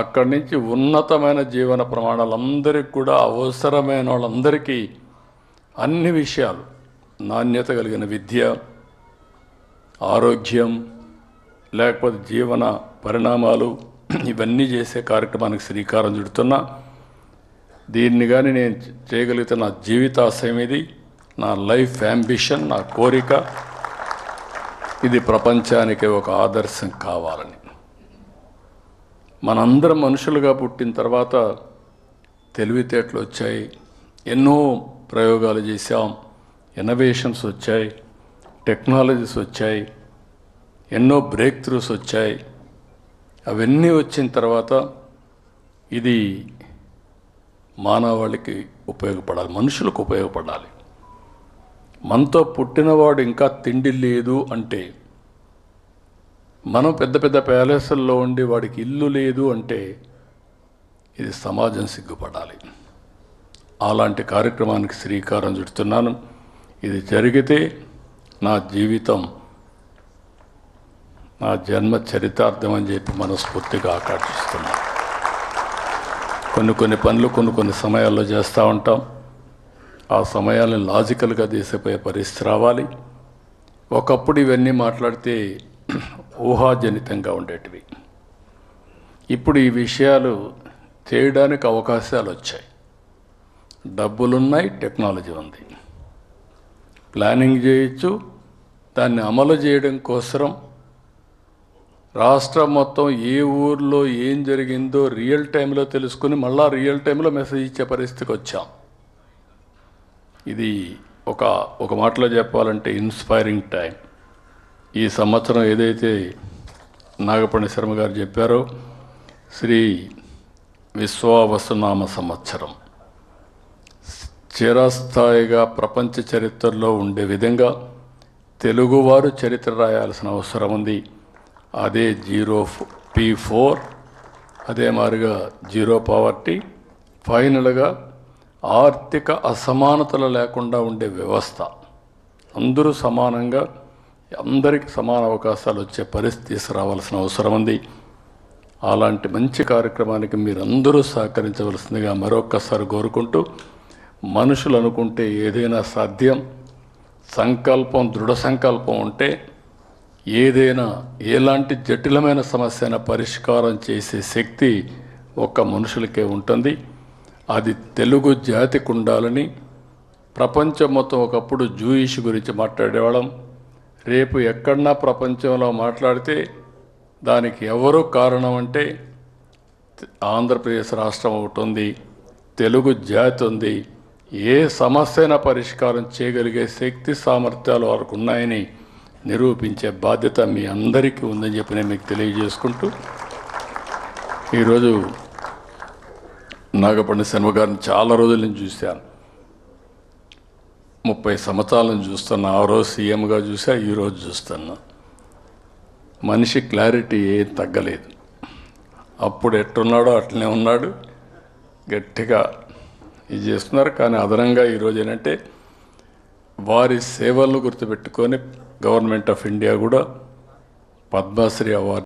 అక్కడి నుంచి ఉన్నతమైన జీవన ప్రమాణాలందరికీ కూడా అవసరమైన వాళ్ళందరికీ అన్ని విషయాలు నాణ్యత కలిగిన విద్య, ఆరోగ్యం, లేకపోతే జీవన పరిణామాలు ఇవన్నీ చేసే కార్యక్రమానికి శ్రీకారం చుడుతున్నా. దీన్ని కానీ నేను చేయగలిగితే నా జీవితాశయం ఇది, నా లైఫ్ యాంబిషన్, నా కోరిక. ఇది ప్రపంచానికి ఒక ఆదర్శం కావాలని. మనందరం మనుషులుగా పుట్టిన తర్వాత తెలివితేటలు వచ్చాయి, ఎన్నో ప్రయోగాలు చేశాం, ఇన్నోవేషన్స్ వచ్చాయి, టెక్నాలజీస్ వచ్చాయి, ఎన్నో బ్రేక్ త్రూస్ వచ్చాయి. అవన్నీ వచ్చిన తర్వాత ఇది మానవాళికి ఉపయోగపడాలి, మనుషులకు ఉపయోగపడాలి. మనతో పుట్టినవాడు ఇంకా తిండి లేదు అంటే, మనం పెద్ద పెద్ద ప్యాలెస్ల్లో ఉండి వాడికి ఇల్లు లేదు అంటే ఇది సమాజం సిగ్గుపడాలి. అలాంటి కార్యక్రమానికి శ్రీకారం చుడుతున్నాను. ఇది జరిగితే నా జీవితం, నా జన్మ చరితార్థం అని చెప్పి మనస్ఫూర్తిగా ఆకాంక్షిస్తున్నాను. కొన్ని పనులు కొన్ని సమయాల్లో చేస్తూ ఉంటాం. ఆ సమయాలను లాజికల్గా తీసిపోయే పరిస్థితి రావాలి. ఒకప్పుడు ఇవన్నీ మాట్లాడితే ఊహాజనితంగా ఉండేటివి. ఇప్పుడు ఈ విషయాలు చేయడానికి అవకాశాలు వచ్చాయి. డబ్బులున్నాయి, టెక్నాలజీ ఉంది, ప్లానింగ్ చేయొచ్చు. దాన్ని అమలు చేయడం కోసం రాష్ట్రం మొత్తం ఏ ఊర్లో ఏం జరిగిందో రియల్ టైంలో తెలుసుకుని మళ్ళా రియల్ టైంలో మెసేజ్ ఇచ్చే పరిస్థితికి వచ్చాం. ఇది ఒక మాటలో చెప్పాలంటే ఇన్స్పైరింగ్ టైం. ఈ సంవత్సరం ఏదైతే నాగపణి శర్మ గారు చెప్పారో, శ్రీ విశ్వావసునామ సంవత్సరం చిరస్థాయిగా ప్రపంచ చరిత్రలో ఉండే విధంగా తెలుగువారు చరిత్ర రాయాల్సిన అవసరం ఉంది. అదే P4, అదే మాదిరిగా జీరో పావర్టీ, ఫైనల్గా ఆర్థిక అసమానతలు లేకుండా ఉండే వ్యవస్థ, అందరూ సమానంగా అందరికీ సమాన అవకాశాలు వచ్చే పరిస్థితి తీసుకురావాల్సిన అవసరం ఉంది. అలాంటి మంచి కార్యక్రమానికి మీరందరూ సహకరించవలసిందిగా మరొక్కసారి కోరుకుంటూ, మనుషులు అనుకుంటే ఏదైనా సాధ్యం, సంకల్పం, దృఢ సంకల్పం ఉంటే ఏదైనా ఎలాంటి జటిలమైన సమస్యను పరిష్కారం చేసే శక్తి ఒక్క మనుషులకే ఉంటుంది. అది తెలుగు జాతికి ఉండాలని. ప్రపంచం మొత్తం ఒకప్పుడు జూయిష్ గురించి మాట్లాడేవాళ్ళం. రేపు ఎక్కడన్నా ప్రపంచంలో మాట్లాడితే దానికి ఎవరు కారణం అంటే ఆంధ్రప్రదేశ్ రాష్ట్రం ఒకటి ఉంది, తెలుగు జాతి ఉంది. ఏ సమస్యైనా పరిష్కారం చేయగలిగే శక్తి సామర్థ్యాలు వారికి ఉన్నాయని నిరూపించే బాధ్యత మీ అందరికీ ఉందని చెప్పి నేను మీకు తెలియజేసుకుంటూ, ఈరోజు నాగపణి శర్మ గారిని చాలా రోజుల నుంచి చూశాను. 30 సంవత్సరాల నుంచి చూస్తున్నా. ఆ రోజు సీఎంగా చూసా, ఈరోజు చూస్తున్నా. మనిషి క్లారిటీ ఏం తగ్గలేదు. అప్పుడు ఎట్టున్నాడో అట్లనే ఉన్నాడు, గట్టిగా ఇది చేస్తున్నారు. కానీ అదనంగా ఈరోజు ఏంటంటే వారి సేవలను గుర్తుపెట్టుకొని గవర్నమెంట్ ఆఫ్ ఇండియా కూడా పద్మశ్రీ అవార్డు